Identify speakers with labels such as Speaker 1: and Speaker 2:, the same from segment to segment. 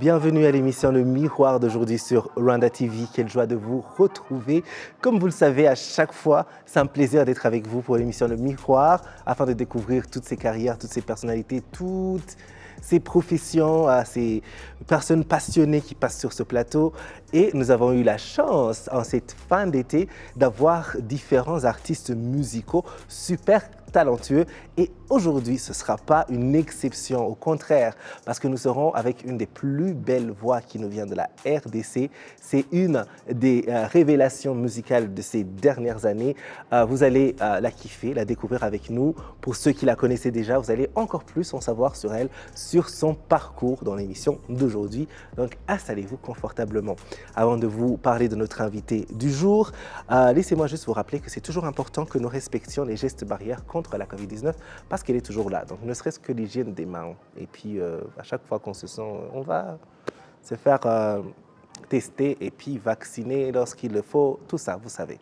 Speaker 1: bienvenue à l'émission Le Miroir d'aujourd'hui sur Rwanda TV. Quelle joie de vous retrouver. Comme vous le savez, à chaque fois, c'est un plaisir d'être avec vous pour l'émission Le Miroir afin de découvrir toutes ces carrières, toutes ces personnalités, toutes ces professions, ces personnes passionnées qui passent sur ce plateau. Et nous avons eu la chance, en cette fin d'été, d'avoir différents artistes musicaux super talentueux. Et aujourd'hui, ce ne sera pas une exception, au contraire, parce que nous serons avec une des plus belles voix qui nous vient de la RDC. C'est une des révélations musicales de ces dernières années. Vous allez la kiffer, la découvrir avec nous. Pour ceux qui la connaissaient déjà, vous allez encore plus en savoir sur elle, sur son parcours dans l'émission d'aujourd'hui. Donc, installez-vous confortablement. Avant de vous parler de notre invité du jour, laissez-moi juste vous rappeler que c'est toujours important que nous respections les gestes barrières contre la Covid-19 parce qu'elle est toujours là. Donc, ne serait-ce que l'hygiène des mains. Et puis, à chaque fois qu'on se sent, on va se faire tester et puis vacciner lorsqu'il le faut. Tout ça, vous savez.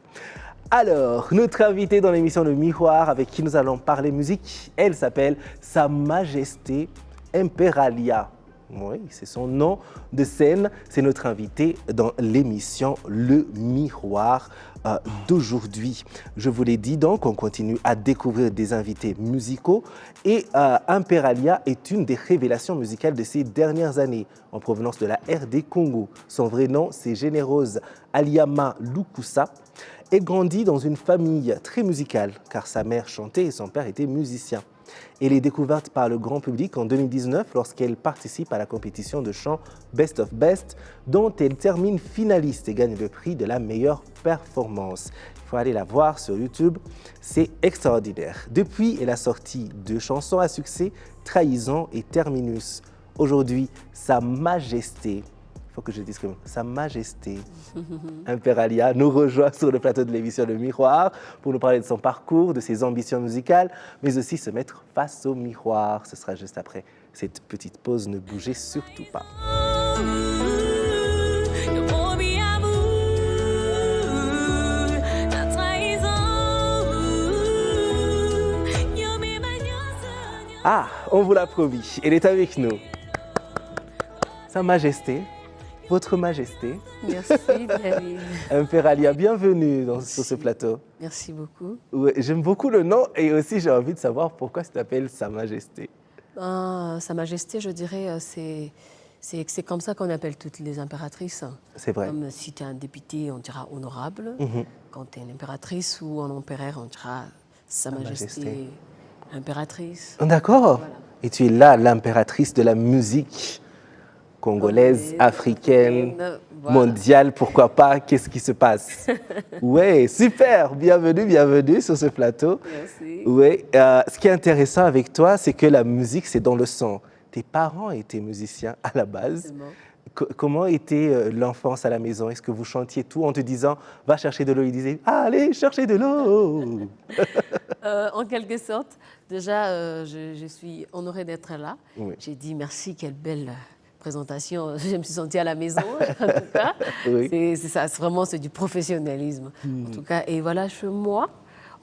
Speaker 1: Alors, notre invitée dans l'émission Le Miroir, avec qui nous allons parler musique, elle s'appelle Sa Majesté Imperalia. Oui, c'est son nom de scène. C'est notre invité dans l'émission Le Miroir d'aujourd'hui. Je vous l'ai dit, donc, on continue à découvrir des invités musicaux. Et Imperalia est une des révélations musicales de ces dernières années, en provenance de la RD Congo. Son vrai nom, c'est Générose Aliama Lukusa. Elle grandit dans une famille très musicale, car sa mère chantait et son père était musicien. Elle est découverte par le grand public en 2019 lorsqu'elle participe à la compétition de chant Best of Best, dont elle termine finaliste et gagne le prix de la meilleure performance. Il faut aller la voir sur YouTube, c'est extraordinaire. Depuis, elle a sorti 2 chansons à succès, Trahison et Terminus. Aujourd'hui, Sa Majesté, il faut que je dise comme Sa Majesté Imperalia nous rejoint sur le plateau de l'émission Le Miroir pour nous parler de son parcours, de ses ambitions musicales, mais aussi se mettre face au miroir. Ce sera juste après cette petite pause. Ne bougez surtout pas. Ah, on vous l'a promis, elle est avec nous. Sa Majesté. Votre Majesté.
Speaker 2: Merci, David.
Speaker 1: Imperalia, bienvenue sur ce plateau.
Speaker 2: Merci beaucoup.
Speaker 1: Ouais, j'aime beaucoup le nom et aussi j'ai envie de savoir pourquoi ça s'appelle Sa Majesté.
Speaker 2: Sa Majesté, je dirais, c'est comme ça qu'on appelle toutes les impératrices.
Speaker 1: C'est vrai.
Speaker 2: Comme si tu es un député, on dira honorable. Quand tu es une impératrice ou un empereur, on dira Sa Majesté impératrice.
Speaker 1: D'accord.
Speaker 2: Voilà.
Speaker 1: Et tu es là, l'impératrice de la musique congolaise, africaine, voilà. Mondiale, pourquoi pas, qu'est-ce qui se passe? Oui, super, bienvenue sur ce plateau.
Speaker 2: Merci.
Speaker 1: Oui, ce qui est intéressant avec toi, c'est que la musique, c'est dans le sang. Tes parents étaient musiciens à la base. Comment était l'enfance à la maison? Est-ce que vous chantiez tout en te disant « va chercher de l'eau » Ils disaient « allez chercher de l'eau »
Speaker 2: En quelque sorte, déjà, je suis honorée d'être là.
Speaker 1: Oui.
Speaker 2: J'ai dit merci, quelle belle présentation, je me suis sentie à la maison, en tout cas.
Speaker 1: Oui.
Speaker 2: C'est ça, c'est du professionnalisme, en tout cas. Et voilà, chez moi,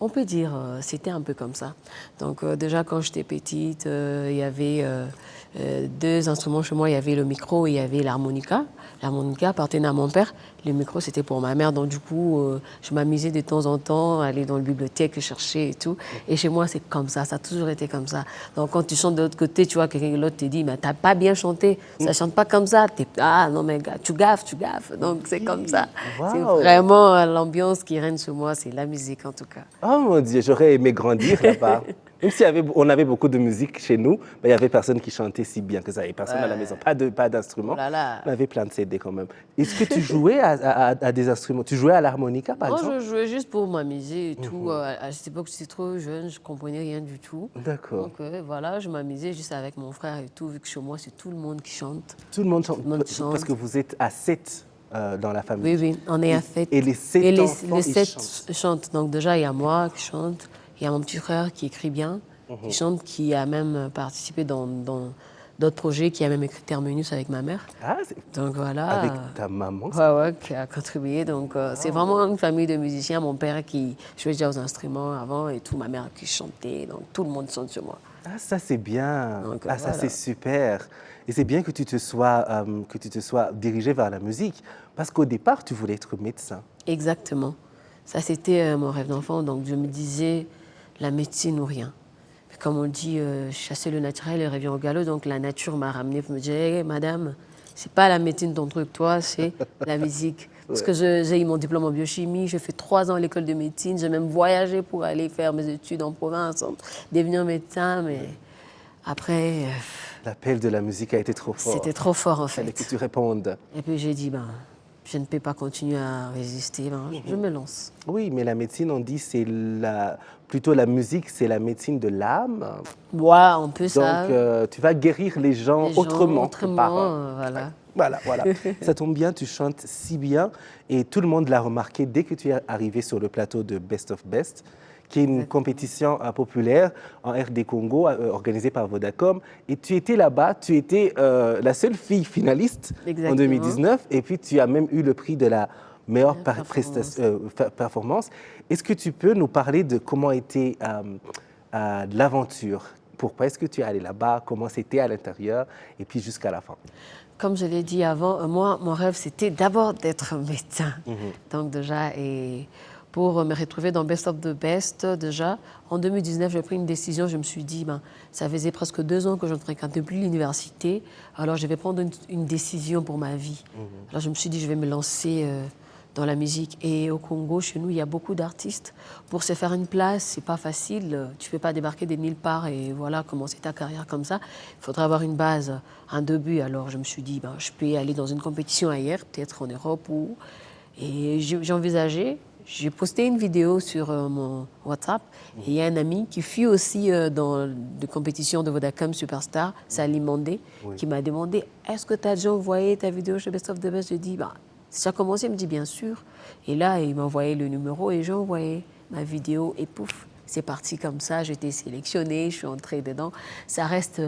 Speaker 2: on peut dire, c'était un peu comme ça. Donc déjà, quand j'étais petite, il y avait 2 instruments chez moi. Il y avait le micro et il y avait l'harmonica. L'harmonica appartenait à mon père. Le micro, c'était pour ma mère. Donc du coup, je m'amusais de temps en temps à aller dans la bibliothèque chercher et tout. Et chez moi, c'est comme ça. Ça a toujours été comme ça. Donc quand tu chantes de l'autre côté, tu vois, quelqu'un d'autre te dit, mais t'as pas bien chanté. Ça chante pas comme ça. Ah non, mais gars, tu gaffes. Donc c'est comme ça.
Speaker 1: Wow.
Speaker 2: C'est vraiment l'ambiance qui règne chez moi. C'est la musique, en tout cas.
Speaker 1: Oh mon Dieu, j'aurais aimé grandir là-bas. Même si on avait beaucoup de musique chez nous, il n'y avait personne qui chantait si bien que ça. Il n'y avait personne à la maison, pas d'instruments.
Speaker 2: Oh là là.
Speaker 1: On avait plein de CD quand même. Est-ce que tu jouais à des instruments? Tu jouais à l'harmonica par exemple?
Speaker 2: Moi, je jouais juste pour m'amuser et tout. À cette époque, j'étais trop jeune, je ne comprenais rien du tout.
Speaker 1: D'accord.
Speaker 2: Donc voilà, je m'amusais juste avec mon frère et tout, vu que chez moi, c'est tout le monde qui chante.
Speaker 1: Tout le monde chante.
Speaker 2: Tout le monde chante.
Speaker 1: Parce que vous êtes à 7 dans la famille.
Speaker 2: Oui, on est à 7.
Speaker 1: Et les 7 enfants,
Speaker 2: les
Speaker 1: ils
Speaker 2: 7 chantent. Donc déjà, il y a moi qui chante, il y a mon petit frère qui écrit bien, qui chante, qui a même participé dans d'autres projets, qui a même écrit Terminus avec ma mère.
Speaker 1: Ah,
Speaker 2: donc voilà.
Speaker 1: Avec ta maman?
Speaker 2: Ouais, qui a contribué. Donc c'est vraiment une famille de musiciens. Mon père qui jouait déjà aux instruments avant et tout, ma mère qui chantait. Donc tout le monde chante sur moi.
Speaker 1: Ah, ça c'est bien.
Speaker 2: Donc,
Speaker 1: ça
Speaker 2: voilà.
Speaker 1: c'est super. Et c'est bien que tu te sois dirigé vers la musique, parce qu'au départ, tu voulais être médecin.
Speaker 2: Exactement. Ça, c'était mon rêve d'enfant. Donc, je me disais, la médecine ou rien. Puis, comme on dit, chasser le naturel et revient au galop. Donc, la nature m'a ramenée pour me dire, hey, madame, c'est pas la médecine ton truc, toi, c'est la musique. Parce que j'ai eu mon diplôme en biochimie, j'ai fait 3 ans à l'école de médecine, j'ai même voyagé pour aller faire mes études en province, devenir médecin, mais après,
Speaker 1: L'appel de la musique a été trop fort.
Speaker 2: c'était trop fort en
Speaker 1: Il fallait
Speaker 2: fait.
Speaker 1: que tu répondes.
Speaker 2: Et puis j'ai dit, je ne peux pas continuer à résister, je me lance.
Speaker 1: Oui, mais la médecine, on dit, plutôt la musique, c'est la médecine de l'âme.
Speaker 2: Ouais, un peu ça.
Speaker 1: Donc, tu vas guérir les gens autrement que par...
Speaker 2: voilà.
Speaker 1: Voilà. Ça tombe bien, tu chantes si bien et tout le monde l'a remarqué dès que tu es arrivé sur le plateau de Best of Best, qui est une compétition populaire en RD Congo organisée par Vodacom. Et tu étais là-bas, tu étais la seule fille finaliste en 2019 et puis tu as même eu le prix de la meilleure performance. Est-ce que tu peux nous parler de comment était l'aventure? Pourquoi est-ce que tu es allé là-bas? Comment c'était à l'intérieur? Et puis jusqu'à la fin.
Speaker 2: Comme je l'ai dit avant, moi, mon rêve, c'était d'abord d'être médecin. Donc déjà, et pour me retrouver dans Best of the Best, déjà, en 2019, j'ai pris une décision. Je me suis dit, ça faisait presque 2 ans que je ne fréquentais plus l'université. Alors, je vais prendre une décision pour ma vie. Alors, je me suis dit, je vais me lancer dans la musique. Et au Congo, chez nous, il y a beaucoup d'artistes. Pour se faire une place, c'est pas facile. Tu ne peux pas débarquer de nulle part et voilà, commencer ta carrière comme ça. Il faudra avoir une base, un début. Alors, je me suis dit, je peux aller dans une compétition ailleurs, peut-être en Europe. Et j'ai envisagé. J'ai posté une vidéo sur mon WhatsApp et il y a un ami qui fut aussi dans des compétitions de Vodacom Superstar, Salim Mandé, qui m'a demandé « Est-ce que tu as déjà envoyé ta vidéo chez Best of the Best ?» Je dis ça a commencé, il me dit « Bien sûr ». Et là, il m'a envoyé le numéro et j'ai envoyé ma vidéo et pouf, c'est parti comme ça, j'ai été sélectionnée, je suis entrée dedans. Ça reste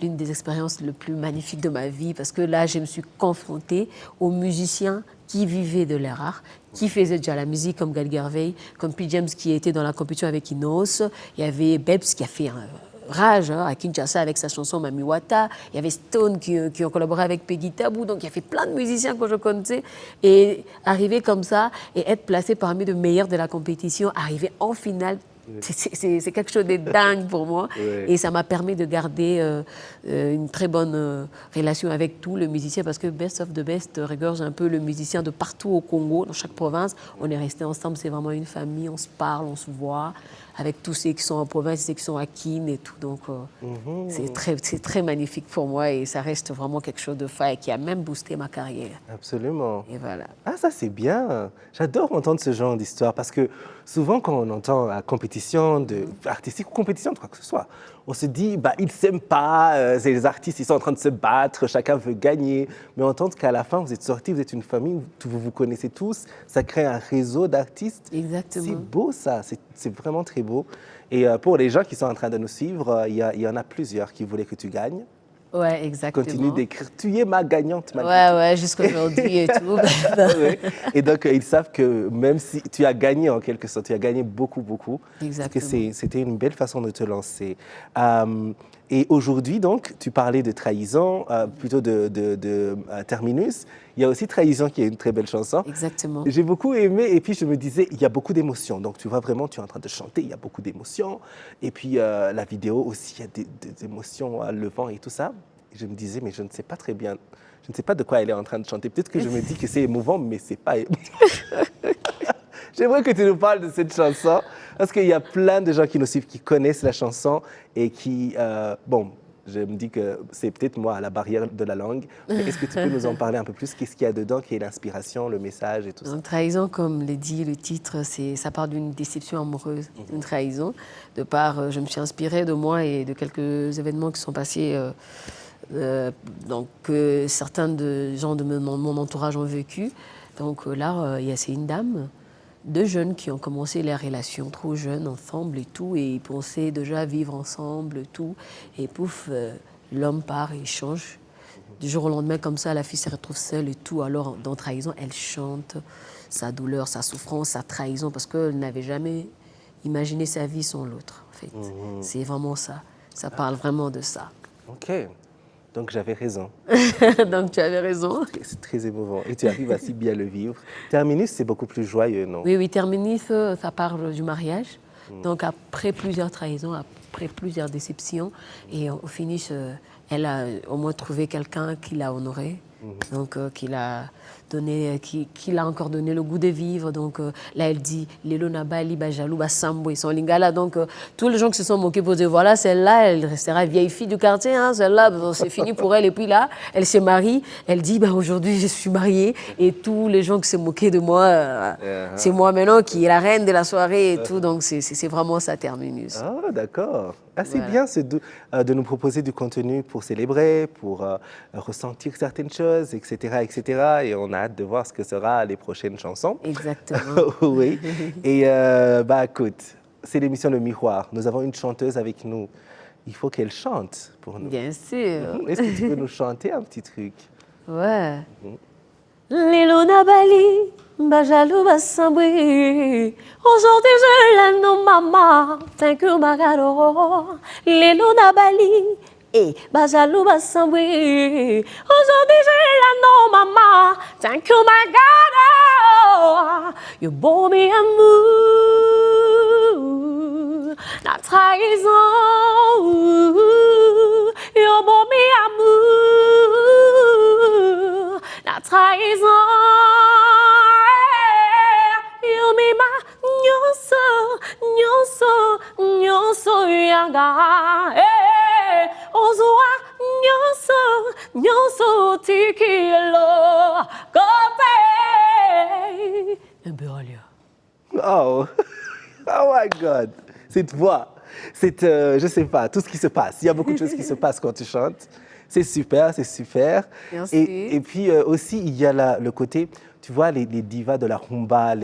Speaker 2: l'une des expériences les plus magnifiques de ma vie parce que là, je me suis confrontée aux musiciens qui vivaient de leur art, qui faisaient déjà la musique comme Gal Gervais, comme P. James qui était dans la compétition avec Inos. Il y avait Bebs qui a fait un rage à Kinshasa avec sa chanson Mami Wata. Il y avait Stone qui ont collaboré avec Peggy Tabou. Donc il y avait plein de musiciens que je connaissais. Et arriver comme ça et être placé parmi les meilleurs de la compétition, arriver en finale, c'est quelque chose de dingue pour moi. Et ça m'a permis de garder une très bonne relation avec tous les musiciens parce que Best of the Best regorge un peu le musicien de partout au Congo, dans chaque province. On est restés ensemble, c'est vraiment une famille, on se parle, on se voit avec tous ceux qui sont en province, ceux qui sont à Kin et tout. Donc c'est très magnifique pour moi et ça reste vraiment quelque chose de fort et qui a même boosté ma carrière.
Speaker 1: Absolument.
Speaker 2: Et voilà.
Speaker 1: Ah, ça c'est bien. J'adore entendre ce genre d'histoire parce que souvent quand on entend la compétition artistique ou compétition de quoi que ce soit, on se dit ils ne s'aiment pas, les artistes ils sont en train de se battre, chacun veut gagner. Mais entendre qu'à la fin vous êtes sortis, vous êtes une famille, vous vous connaissez tous, ça crée un réseau d'artistes.
Speaker 2: Exactement.
Speaker 1: C'est beau ça, c'est vraiment très beau. Et pour les gens qui sont en train de nous suivre, il y en a plusieurs qui voulaient que tu gagnes.
Speaker 2: Ouais, exactement.
Speaker 1: Continue d'écrire. Tu es ma gagnante,
Speaker 2: Ouais, jusqu'à aujourd'hui et tout.
Speaker 1: Et donc, ils savent que même si tu as gagné en quelque sorte, tu as gagné beaucoup.
Speaker 2: Exactement.
Speaker 1: Parce que c'était une belle façon de te lancer. Et aujourd'hui, donc, tu parlais de trahison, plutôt de Terminus. Il y a aussi Trahison qui est une très belle chanson.
Speaker 2: Exactement.
Speaker 1: J'ai beaucoup aimé et puis je me disais, il y a beaucoup d'émotions. Donc tu vois vraiment, tu es en train de chanter, il y a beaucoup d'émotions. Et puis la vidéo aussi, il y a des émotions, le vent et tout ça. Et je me disais, mais je ne sais pas très bien, je ne sais pas de quoi elle est en train de chanter. Peut-être que je me dis que c'est émouvant, mais c'est pas émouvant. J'aimerais que tu nous parles de cette chanson, parce qu'il y a plein de gens qui nous suivent, qui connaissent la chanson et qui, je me dis que c'est peut-être moi à la barrière de la langue. Mais est-ce que tu peux nous en parler un peu plus? Qu'est-ce qu'il y a dedans? Quelle est l'inspiration, le message et tout ça?
Speaker 2: Une trahison, comme le dit le titre, ça part d'une déception amoureuse, une trahison. De part, je me suis inspirée de moi et de quelques événements qui sont passés, donc que certains gens de mon entourage ont vécu. Donc là, c'est une dame, 2 jeunes qui ont commencé leur relation trop jeunes ensemble et tout, et ils pensaient déjà vivre ensemble et tout, et pouf, l'homme part et il change. Du jour au lendemain, comme ça, la fille se retrouve seule et tout. Alors, dans Trahison, elle chante sa douleur, sa souffrance, sa trahison, parce qu'elle n'avait jamais imaginé sa vie sans l'autre, en fait. C'est vraiment ça. Ça parle vraiment de ça.
Speaker 1: OK. Donc j'avais raison.
Speaker 2: Donc tu avais raison.
Speaker 1: C'est très émouvant. Et tu arrives à si bien le vivre. Terminus, c'est beaucoup plus joyeux, non?
Speaker 2: Oui, oui, Terminus, ça parle du mariage. Donc après plusieurs trahisons, après plusieurs déceptions, et au finish, elle a au moins trouvé quelqu'un qui l'a honorée. Donc, qui l'a encore donné le goût de vivre. Donc, là, elle dit Lelo Nabali, Bajalou, Basambo, ils sont lingala. Donc, tous les gens qui se sont moqués pour dire voilà, celle-là, elle restera vieille fille du quartier. Hein, celle-là, bon, c'est fini pour elle. Et puis là, elle se marie. Elle dit aujourd'hui, je suis mariée. Et tous les gens qui se moquaient de moi, c'est moi maintenant qui est la reine de la soirée et tout. Donc, c'est vraiment ça, Terminus.
Speaker 1: Ah, d'accord. Ah, c'est
Speaker 2: Voilà.
Speaker 1: bien de nous proposer du contenu pour célébrer, pour ressentir certaines choses, etc., etc. Et on a hâte de voir ce que sera les prochaines chansons.
Speaker 2: Exactement.
Speaker 1: Oui. Et écoute, c'est l'émission Le Miroir. Nous avons une chanteuse avec nous. Il faut qu'elle chante pour nous.
Speaker 2: Bien sûr.
Speaker 1: Est-ce que tu peux nous chanter un petit truc?
Speaker 2: Ouais. Lelo Nabali, Bajalou Basambui. Aujourd'hui, je la nomme maman. Thank you, Magaro. Lelo Nabali, et Bajalou Basambui. Aujourd'hui, je la nomme maman. Thank you, Magaro. You bore me amour. La trahison. You bore me amour. La trahison, yumima, nyonso, yanga, ozwa, nyonso, tikilo, kope, Mbiolia.
Speaker 1: Oh, oh my God, cette voix, je sais pas, tout ce qui se passe. Il y a beaucoup de choses qui se passent quand tu chantes. C'est super, c'est super.
Speaker 2: Merci.
Speaker 1: Et puis aussi, il y a le côté, tu vois, les divas de la rumba,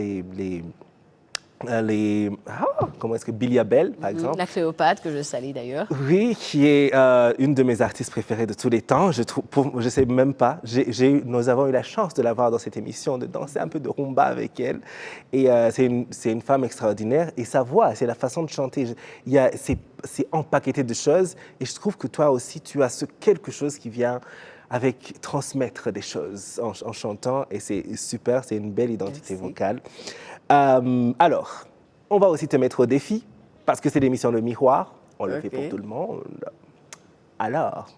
Speaker 1: comment est-ce que Billy Abel, par exemple.
Speaker 2: La Cléopâtre, que je salue d'ailleurs.
Speaker 1: Oui, qui est une de mes artistes préférées de tous les temps. Je sais même pas. Nous avons eu la chance de la voir dans cette émission, de danser un peu de rumba avec elle. Et c'est une femme extraordinaire. Et sa voix, c'est la façon de chanter. C'est empaqueté de choses. Et je trouve que toi aussi, tu as quelque chose qui vient avec transmettre des choses en chantant. Et c'est super, c'est une belle identité vocale. Alors, on va aussi te mettre au défi, parce que c'est l'émission Le Miroir. On le fait pour tout le monde. Alors,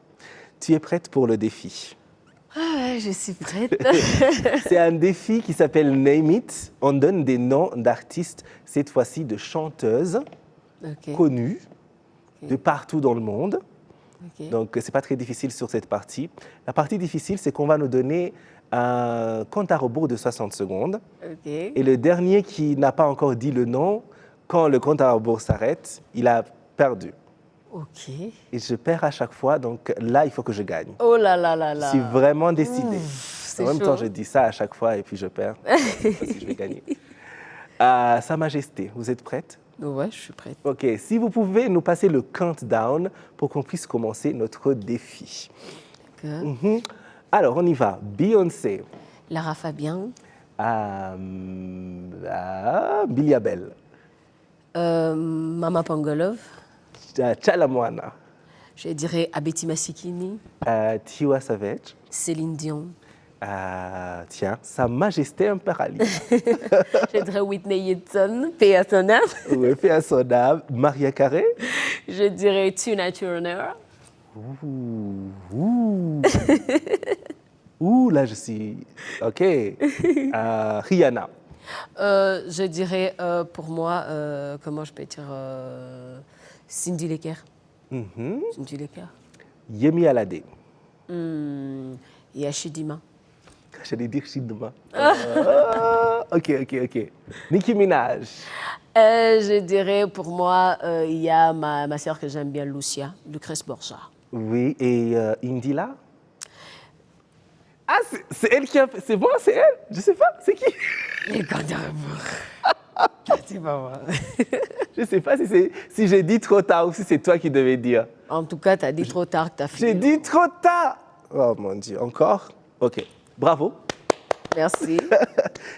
Speaker 1: tu es prête pour le défi?
Speaker 2: Ah ouais, je suis prête.
Speaker 1: C'est un défi qui s'appelle Name It. On donne des noms d'artistes, cette fois-ci de chanteuses connues de partout dans le monde. Donc, ce n'est pas très difficile sur cette partie. La partie difficile, c'est qu'on va nous donner un compte à rebours de 60 secondes. Et le dernier qui n'a pas encore dit le nom, quand le compte à rebours s'arrête, il a perdu.
Speaker 2: Ok.
Speaker 1: Et je perds à chaque fois, donc là, il faut que je gagne.
Speaker 2: Oh là là là là.
Speaker 1: Je suis vraiment décidée. En même
Speaker 2: chaud.
Speaker 1: temps, je dis ça à chaque fois et puis je perds. Je sais pas si je vais gagner. Sa Majesté, vous êtes prête?
Speaker 2: Ouais, je suis prête.
Speaker 1: Ok, si vous pouvez nous passer le countdown pour qu'on puisse commencer notre défi. Alors, on y va. Beyoncé.
Speaker 2: Lara Fabian.
Speaker 1: Billy Abel.
Speaker 2: Mama Pangolov.
Speaker 1: Chalamwana.
Speaker 2: Je dirais Abeti Masikini.
Speaker 1: Tiwa Savage.
Speaker 2: Céline Dion.
Speaker 1: Tiens, Sa Majesté impériale.
Speaker 2: Je dirais Whitney Houston, paix à son âme.
Speaker 1: Oui, paix à son âme. Maria Carey.
Speaker 2: Je dirais Tina Turner.
Speaker 1: Ouh, là je suis... Ok. Rihanna.
Speaker 2: Je dirais pour moi, comment je peux dire, Cindy Lecker. Cindy Lecker.
Speaker 1: Yemi Alade.
Speaker 2: Yashidima.
Speaker 1: J'allais dire Chidma. Ok. Nicki Minaj.
Speaker 2: Je dirais pour moi, il y a ma sœur que j'aime bien, Lucia, Lucrèce Borja.
Speaker 1: Oui, et Indila. Ah, c'est elle qui a fait... C'est moi, c'est elle? Je sais pas, c'est qui?
Speaker 2: Les Gondarabour. C'est pas moi.
Speaker 1: Je sais pas si j'ai dit trop tard ou si c'est toi qui devais dire.
Speaker 2: En tout cas, tu as dit trop tard que tu as fini.
Speaker 1: J'ai dit trop tard. Oh mon Dieu, encore? Ok, bravo.
Speaker 2: Merci.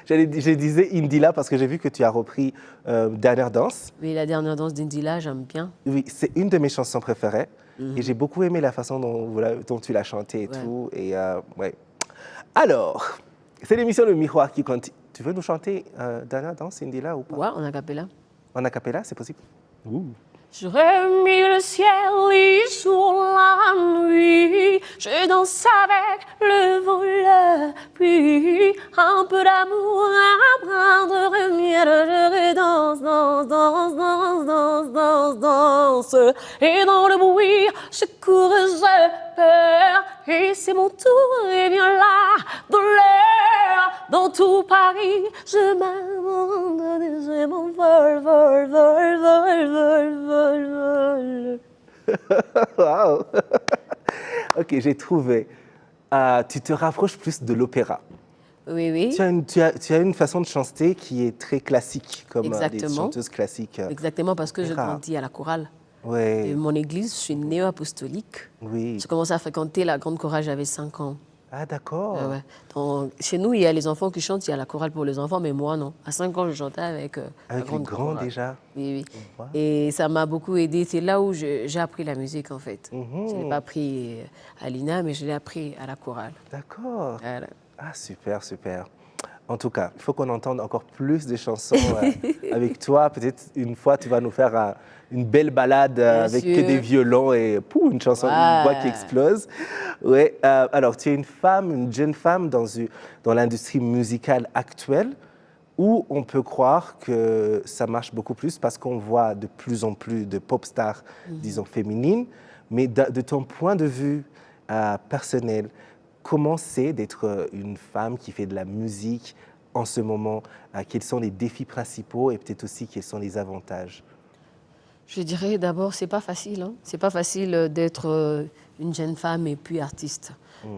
Speaker 1: Je disais Indila parce que j'ai vu que tu as repris Dernière danse.
Speaker 2: Oui, la dernière danse d'Indila, j'aime bien.
Speaker 1: Oui, c'est une de mes chansons préférées. Et j'ai beaucoup aimé la façon dont, voilà, dont tu l'as chantée et
Speaker 2: Ouais.
Speaker 1: tout. Et, ouais. Alors, c'est l'émission Le Miroir qui continue. Tu veux nous chanter Dernière danse, Indila, ou pas?
Speaker 2: Ouais, en acapella.
Speaker 1: En acapella, c'est possible? Ouh.
Speaker 2: J'aurais mis le ciel lit sur la nuit, je danse avec le vent, la pluie, un peu d'amour à prendre miel, je danse, danse, danse, danse, danse, danse, danse, et dans le bruit, je cours, je perds, et c'est mon tour, et vient la douleur, dans tout Paris, je m'abandonne, je m'envole, vol, vol, vol, vol, vol.
Speaker 1: Wow. Ok, j'ai trouvé. Tu te rapproches plus de l'opéra.
Speaker 2: Oui, oui.
Speaker 1: Tu as une façon de chanter qui est très classique, comme des
Speaker 2: Exactement.
Speaker 1: chanteuses classiques.
Speaker 2: Exactement, parce que je
Speaker 1: Opéra.
Speaker 2: grandis à la chorale. De
Speaker 1: Oui,
Speaker 2: mon église, je suis néo-apostolique.
Speaker 1: oui.
Speaker 2: J'ai commencé à fréquenter la grande chorale, j'avais 5 ans.
Speaker 1: Ah, d'accord.
Speaker 2: Ouais, ouais. Donc, chez nous, il y a les enfants qui chantent, il y a la chorale pour les enfants, mais moi, non. À 5 ans, je chantais avec la
Speaker 1: Avec les
Speaker 2: grande
Speaker 1: grands
Speaker 2: chorale.
Speaker 1: déjà.
Speaker 2: Oui, oui.
Speaker 1: Wow.
Speaker 2: Et ça m'a beaucoup aidé. C'est là où j'ai appris la musique, en fait.
Speaker 1: Mhm.
Speaker 2: Je ne l'ai pas appris à l'INA, mais je l'ai appris à la chorale.
Speaker 1: D'accord.
Speaker 2: Voilà.
Speaker 1: Ah, super, super. En tout cas, il faut qu'on entende encore plus de chansons avec toi. Peut-être une fois, tu vas nous faire une belle balade
Speaker 2: Bien
Speaker 1: avec
Speaker 2: sûr.
Speaker 1: que des violons et pouf, une chanson, une voix qui
Speaker 2: Ouais.
Speaker 1: explose. Ouais. Alors, tu es une femme, une jeune femme dans l'industrie musicale actuelle où on peut croire que ça marche beaucoup plus parce qu'on voit de plus en plus de pop stars, disons, féminines. Mais de ton point de vue personnel, comment c'est d'être une femme qui fait de la musique en ce moment? Quels sont les défis principaux et peut-être aussi quels sont les avantages?
Speaker 2: Je dirais d'abord, c'est pas facile. Hein. C'est pas facile d'être une jeune femme et puis artiste.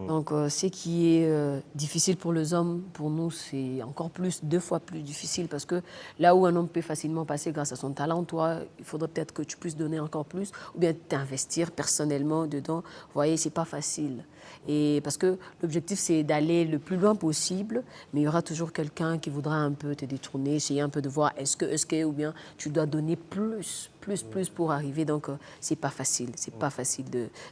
Speaker 2: Donc, ce qui est difficile pour les hommes, pour nous, c'est encore plus, 2 fois plus difficile parce que là où un homme peut facilement passer grâce à son talent, toi, il faudrait peut-être que tu puisses donner encore plus ou bien t'investir personnellement dedans. Vous voyez, c'est pas facile. Et parce que l'objectif, c'est d'aller le plus loin possible, mais il y aura toujours quelqu'un qui voudra un peu te détourner, essayer un peu de voir est-ce que, ou bien tu dois donner plus pour arriver. Donc, c'est pas facile. C'est pas facile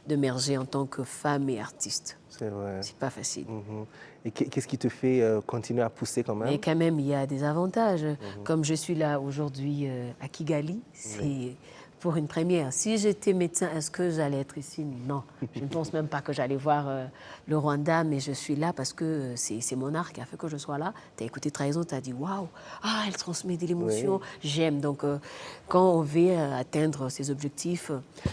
Speaker 2: d'émerger en tant que femme et artiste.
Speaker 1: C'est vrai.
Speaker 2: C'est pas facile.
Speaker 1: Mhm. Et qu'est-ce qui te fait continuer à pousser quand même?
Speaker 2: Mais quand même, il y a des avantages. Comme je suis là aujourd'hui à Kigali, c'est pour une première. Si j'étais médecin, est-ce que j'allais être ici? Non. Je ne pense même pas que j'allais voir le Rwanda, mais je suis là parce que c'est mon art qui a fait que je sois là. Tu as écouté Trahison, tu as dit waouh, elle transmet de l'émotion, j'aime. Donc, quand on veut atteindre ces objectifs,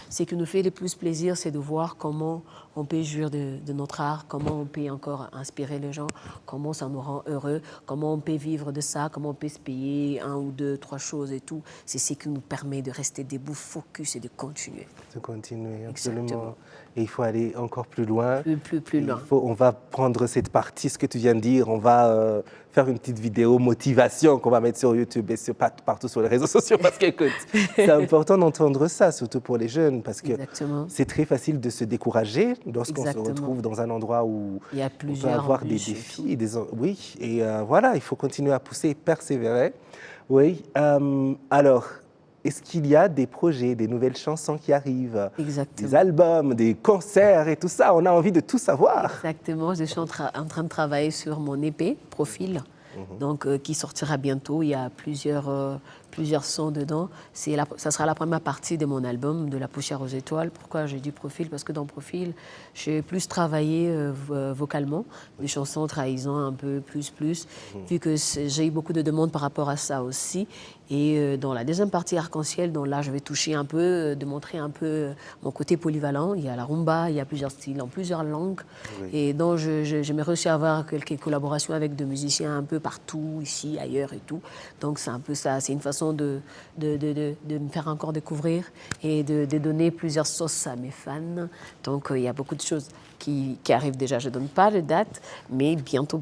Speaker 2: ce qui nous fait le plus plaisir, c'est de voir comment on peut jouir de notre art, comment on peut encore inspirer les gens, comment ça nous rend heureux, comment on peut vivre de ça, comment on peut se payer 1 ou 2, 3 choses et tout. C'est ce qui nous permet de rester debout, focus et de continuer.
Speaker 1: De continuer, absolument.
Speaker 2: Exactement.
Speaker 1: Et il faut aller encore plus loin.
Speaker 2: Plus loin.
Speaker 1: On va prendre cette partie, ce que tu viens de dire, on va faire une petite vidéo motivation qu'on va mettre sur YouTube et partout sur les réseaux sociaux parce qu'écoute, c'est important d'entendre ça, surtout pour les jeunes, parce que
Speaker 2: Exactement.
Speaker 1: c'est très facile de se décourager lorsqu'on se
Speaker 2: Exactement.
Speaker 1: retrouve dans un endroit où
Speaker 2: Il y a
Speaker 1: on peut
Speaker 2: plusieurs
Speaker 1: avoir des
Speaker 2: embûches et
Speaker 1: défis. Oui, et voilà, il faut continuer à pousser et persévérer. Oui, alors, est-ce qu'il y a des projets, des nouvelles chansons qui arrivent,
Speaker 2: Exactement.
Speaker 1: des albums, des concerts et tout ça? On a envie de tout savoir.
Speaker 2: Exactement, je suis en train de travailler sur mon EP, Profil, donc, qui sortira bientôt. Il y a plusieurs sons dedans. Ça sera la première partie de mon album, de La poussière aux étoiles. Pourquoi j'ai dit Profil? Parce que dans Profil, j'ai plus travaillé vocalement, des chansons trahison un peu plus, vu que j'ai eu beaucoup de demandes par rapport à ça aussi. Et dans la deuxième partie Arc-en-Ciel, donc là, je vais toucher un peu, de montrer un peu mon côté polyvalent. Il y a la rumba, il y a plusieurs styles, en plusieurs langues.
Speaker 1: Oui.
Speaker 2: Et donc, j'aimerais aussi avoir quelques collaborations avec des musiciens un peu partout, ici, ailleurs et tout. Donc, c'est un peu ça. C'est une façon de me faire encore découvrir et de donner plusieurs sauces à mes fans. Donc, il y a beaucoup de choses qui arrivent déjà. Je ne donne pas de date, mais bientôt,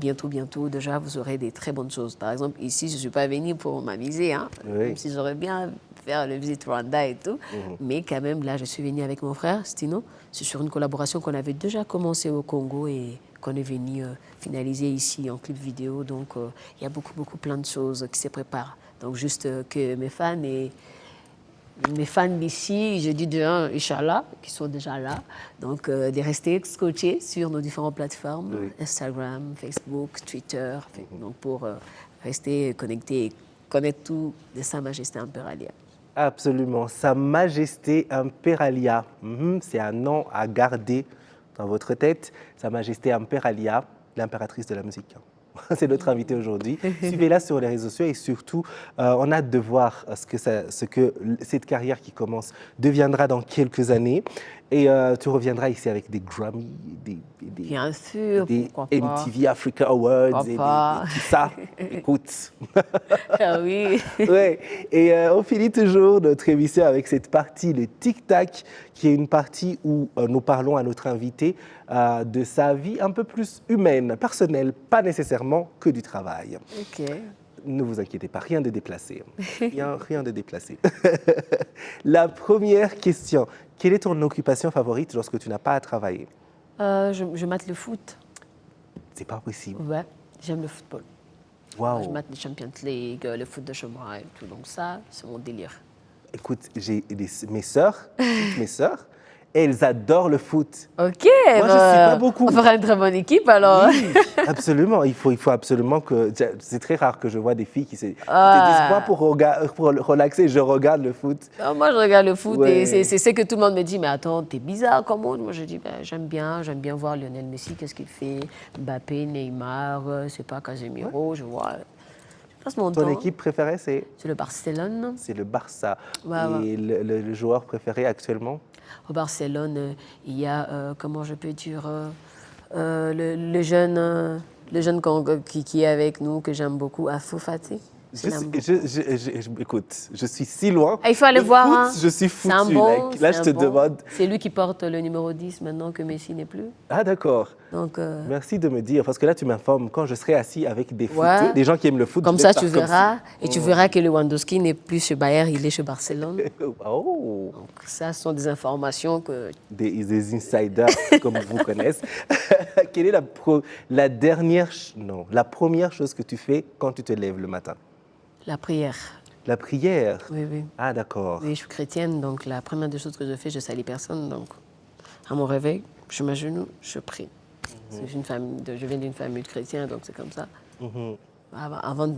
Speaker 2: déjà, vous aurez des très bonnes choses. Par exemple, ici, je ne suis pas venue pour m'amuser, hein, même si j'aurais bien faire le Visit Rwanda et tout. Mais quand même, là, je suis venue avec mon frère, Stino. C'est sur une collaboration qu'on avait déjà commencé au Congo et qu'on est venu finaliser ici en clip vidéo. Donc, il y a beaucoup, plein de choses qui se préparent. Donc, juste que mes fans d'ici, je dis déjà, Inch'Allah, qui sont déjà là, donc de rester scotchés sur nos différentes plateformes, oui. Instagram, Facebook, Twitter, donc pour rester connectés et connaître tout de Sa Majesté Impéralia.
Speaker 1: Absolument, Sa Majesté Impéralia, c'est un nom à garder dans votre tête, Sa Majesté Impéralia, l'impératrice de la musique. C'est notre invité aujourd'hui. Suivez-la sur les réseaux sociaux et surtout, on a hâte de voir ce que cette carrière qui commence deviendra dans quelques années. Et tu reviendras ici avec des Grammy,
Speaker 2: bien sûr,
Speaker 1: des MTV Africa Awards et tout ça. Écoute.
Speaker 2: Ah oui.
Speaker 1: Ouais. Et on finit toujours notre émission avec cette partie, le tic-tac, qui est une partie où nous parlons à notre invité de sa vie un peu plus humaine, personnelle, pas nécessairement que du travail.
Speaker 2: Ok.
Speaker 1: Ne vous inquiétez pas, rien de déplacé. Rien de déplacé. La première question, quelle est ton occupation favorite lorsque tu n'as pas à travailler?
Speaker 2: Je mate le foot.
Speaker 1: C'est pas possible.
Speaker 2: Ouais, j'aime le football.
Speaker 1: Wow.
Speaker 2: Je mate les Champions League, le foot de chez moi et tout. Donc ça, c'est mon délire.
Speaker 1: Écoute, j'ai mes sœurs, elles adorent le foot.
Speaker 2: Ok.
Speaker 1: Moi, je ne sais pas beaucoup.
Speaker 2: On fera une très bonne équipe alors.
Speaker 1: Oui, absolument. Il faut absolument que... C'est très rare que je vois des filles qui se disent quoi pour relaxer, je regarde le foot.
Speaker 2: Non, moi, je regarde le foot
Speaker 1: ouais.
Speaker 2: et c'est ce que tout le monde me dit. Mais attends, t'es bizarre comment? Moi, je dis, j'aime bien voir Lionel Messi, qu'est-ce qu'il fait. Mbappé, Neymar, c'est pas Casemiro, je vois.
Speaker 1: Ton équipe préférée, c'est
Speaker 2: le Barcelone.
Speaker 1: C'est le Barça.
Speaker 2: Ouais,
Speaker 1: et le joueur préféré actuellement?
Speaker 2: Au Barcelone, il y a, comment je peux dire, le jeune qui est avec nous, que j'aime beaucoup, Ansu Fati.
Speaker 1: Écoute, je suis si loin.
Speaker 2: Il faut aller voir.
Speaker 1: Foot, je suis foutu. Là, je te demande.
Speaker 2: C'est lui qui porte le numéro 10 maintenant que Messi n'est plus.
Speaker 1: Ah, d'accord.
Speaker 2: Donc,
Speaker 1: merci de me dire, parce que là, tu m'informes, quand je serai assis avec des footeux, des gens qui aiment le foot.
Speaker 2: Comme ça, tu verras. Et tu verras que Lewandowski n'est plus chez Bayer, il est chez Barcelone.
Speaker 1: Oh.
Speaker 2: Donc, ça, ce sont des informations que...
Speaker 1: Des insiders, comme vous connaissez. Quelle est la première chose que tu fais quand tu te lèves le matin?
Speaker 2: La prière.
Speaker 1: La prière?
Speaker 2: Oui, oui.
Speaker 1: Ah, d'accord.
Speaker 2: Oui, je suis chrétienne, donc la première des choses que je fais, je salis personne. Donc, à mon réveil, je m'agenouille, je prie. Je viens d'une famille chrétienne, donc c'est comme ça. Avant de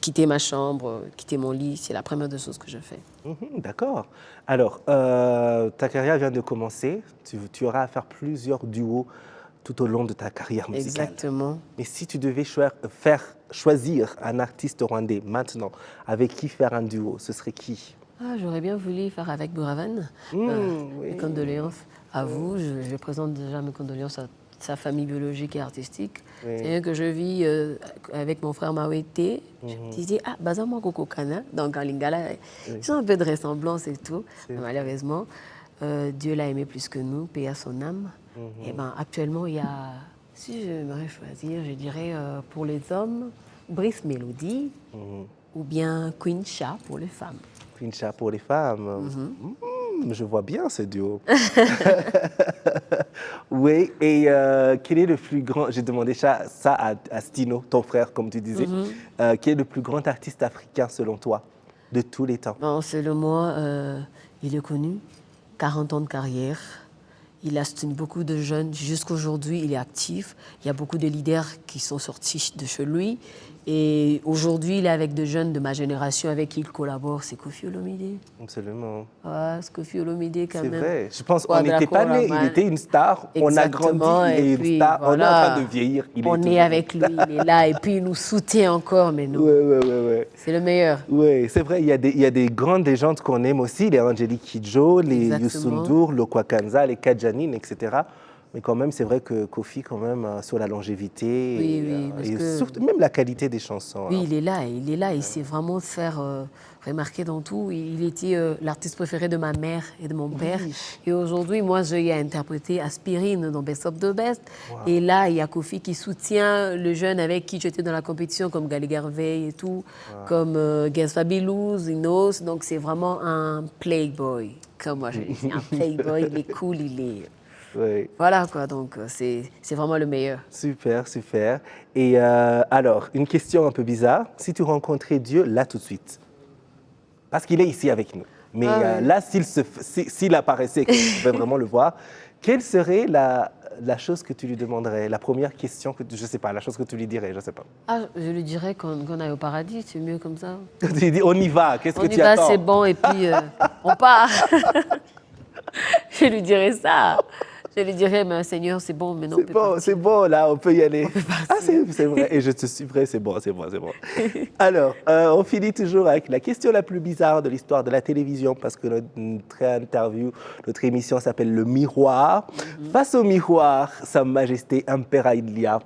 Speaker 2: quitter ma chambre, quitter mon lit, c'est la première des choses que je fais.
Speaker 1: D'accord. Alors, ta carrière vient de commencer. Tu auras à faire plusieurs duos tout au long de ta carrière musicale.
Speaker 2: Exactement.
Speaker 1: Mais si tu devais choisir un artiste rwandais maintenant, avec qui faire un duo, ce serait qui?
Speaker 2: J'aurais bien voulu faire avec Buravan. Mes condoléances à vous. Je présente déjà mes condoléances à sa famille biologique et artistique. Oui. C'est que je vis avec mon frère Mawete. Je me disais, Bazama Koko Kana, donc en Lingala, ils ont un peu de ressemblance et tout. Malheureusement, Dieu l'a aimé plus que nous, paix à son âme. Et actuellement, il y a, si je devrais choisir, je dirais pour les hommes, Brice Mélodie ou bien Queen Cha pour les femmes.
Speaker 1: Queen Cha pour les femmes. Je vois bien ce duo. Oui, et quel est le plus grand, j'ai demandé ça à Stino, ton frère, comme tu disais, quel est le plus grand artiste africain selon toi, de tous les temps?
Speaker 2: Selon moi, il est connu, 40 ans de carrière. Il a soutenu beaucoup de jeunes. Jusqu'aujourd'hui, il est actif. Il y a beaucoup de leaders qui sont sortis de chez lui. Et aujourd'hui, il est avec des jeunes de ma génération avec qui il collabore. C'est Koffi Olomide.
Speaker 1: Absolument.
Speaker 2: C'est Koffi Olomide quand même.
Speaker 1: C'est vrai. Je pense qu'on n'était pas né. Il était une star.
Speaker 2: Exactement.
Speaker 1: On a grandi. Il est une star. Voilà. On est en train de vieillir.
Speaker 2: On est avec lui. Il est là. Et puis, il nous soutient encore. Mais nous, c'est le meilleur.
Speaker 1: Oui, c'est vrai. Il y a des grandes légendes qu'on aime aussi. Les Angélique Kidjo, les Youssou N'Dour, Lokwa Kanza, les Kadjanine, etc. Mais quand même, c'est vrai que Koffi, quand même, sur la longévité et surtout même la qualité des chansons.
Speaker 2: Oui, il est là. Il sait vraiment se faire remarquer dans tout. Il était l'artiste préféré de ma mère et de mon père. Et aujourd'hui, moi, j'ai interprété Aspirine dans Best of the Best. Wow. Et là, il y a Koffi qui soutient le jeune avec qui j'étais dans la compétition, comme Gali Garvey et tout, comme Guess Fabilous, Inos. Donc, c'est vraiment un playboy, comme moi je dis. Un playboy, il est cool, il est...
Speaker 1: Oui.
Speaker 2: Voilà quoi, donc c'est vraiment le meilleur.
Speaker 1: Super, super. Et alors, une question un peu bizarre. Si tu rencontrais Dieu là tout de suite, parce qu'il est ici avec nous, mais
Speaker 2: Oui.
Speaker 1: là, s'il apparaissait, que tu pouvais vraiment le voir, quelle serait la chose que tu lui demanderais, la première question que je ne sais pas, la chose que tu lui dirais, je ne sais pas.
Speaker 2: Ah, je lui dirais qu'on aille au paradis, c'est mieux comme ça.
Speaker 1: Tu lui dis, on y va, qu'est-ce que
Speaker 2: On
Speaker 1: tu
Speaker 2: y va,
Speaker 1: attends?
Speaker 2: c'est bon, et puis on part. Je lui dirais ça. Je lui dirais, mais Seigneur, c'est bon, maintenant on peut partir.
Speaker 1: C'est bon, là, on peut y aller.
Speaker 2: On peut partir.
Speaker 1: Ah, c'est vrai, et je te suivrai, c'est bon. Alors, on finit toujours avec la question la plus bizarre de l'histoire de la télévision, parce que notre interview, notre émission s'appelle Le Miroir. Face au miroir, Sa Majesté Imperalia.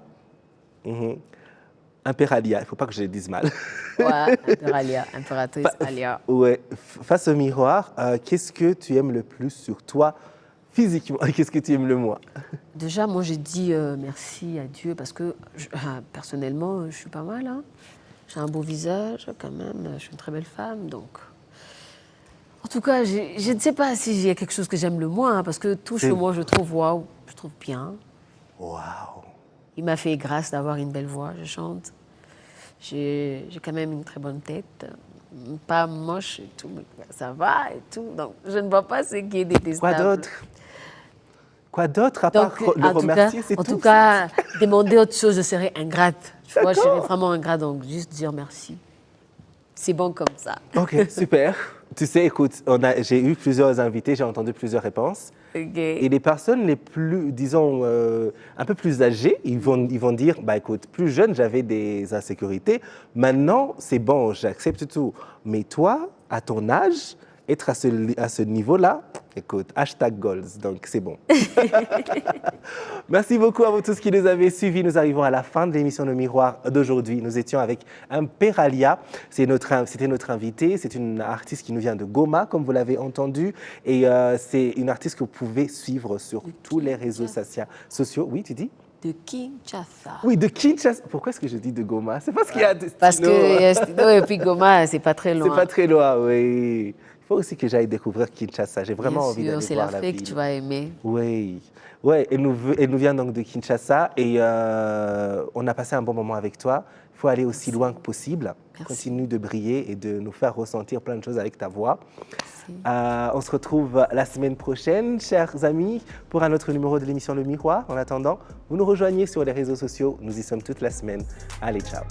Speaker 1: Imperalia, il ne faut pas que je le dise mal.
Speaker 2: Ouais, Imperalia, impératrice Alia.
Speaker 1: Ouais, face au miroir, qu'est-ce que tu aimes le plus sur toi physiquement? Qu'est-ce que tu aimes le moins?
Speaker 2: Déjà, moi, j'ai dit merci à Dieu parce que personnellement, je suis pas mal. Hein. J'ai un beau visage quand même, je suis une très belle femme. Donc, en tout cas, je ne sais pas s'il y a quelque chose que j'aime le moins hein, parce que tout chez moi, je trouve waouh, je trouve bien.
Speaker 1: Waouh!
Speaker 2: Il m'a fait grâce d'avoir une belle voix, je chante. J'ai quand même une très bonne tête, pas moche et tout, mais ça va et tout. Donc, je ne vois pas ce qui est détestable.
Speaker 1: Quoi d'autre à part le remercier, c'est tout?
Speaker 2: En tout cas, demander autre chose, je serais ingrate. Tu vois, je serais vraiment ingrate, donc juste dire merci. C'est bon comme ça.
Speaker 1: Ok, super. Tu sais, écoute, j'ai eu plusieurs invités, j'ai entendu plusieurs réponses.
Speaker 2: Okay.
Speaker 1: Et les personnes les plus, disons, un peu plus âgées, ils vont dire, bah écoute, plus jeune, j'avais des insécurités. Maintenant, c'est bon, j'accepte tout. Mais toi, à ton âge, être à ce niveau-là, écoute, #goals, donc c'est bon. Merci beaucoup à vous tous qui nous avez suivis. Nous arrivons à la fin de l'émission Le Miroir d'aujourd'hui. Nous étions avec Imperalia. C'était notre invitée. C'est une artiste qui nous vient de Goma, comme vous l'avez entendu. Et c'est une artiste que vous pouvez suivre sur tous les réseaux sociaux. Oui, tu dis?
Speaker 2: De Kinshasa.
Speaker 1: Oui, de Kinshasa. Pourquoi est-ce que je dis de Goma? C'est parce qu'il y a Stino.
Speaker 2: Parce qu'il y a Stino et puis Goma, c'est pas très loin.
Speaker 1: C'est pas très loin, oui. Il faut aussi que j'aille découvrir Kinshasa. J'ai vraiment envie d'aller voir la ville.
Speaker 2: C'est l'Afrique, tu vas aimer.
Speaker 1: Oui. Ouais, elle nous vient donc de Kinshasa et on a passé un bon moment avec toi. Il faut aller aussi loin que possible.
Speaker 2: Merci.
Speaker 1: Continue de briller et de nous faire ressentir plein de choses avec ta voix. On se retrouve la semaine prochaine, chers amis, pour un autre numéro de l'émission Le Miroir. En attendant, vous nous rejoignez sur les réseaux sociaux. Nous y sommes toute la semaine. Allez, ciao.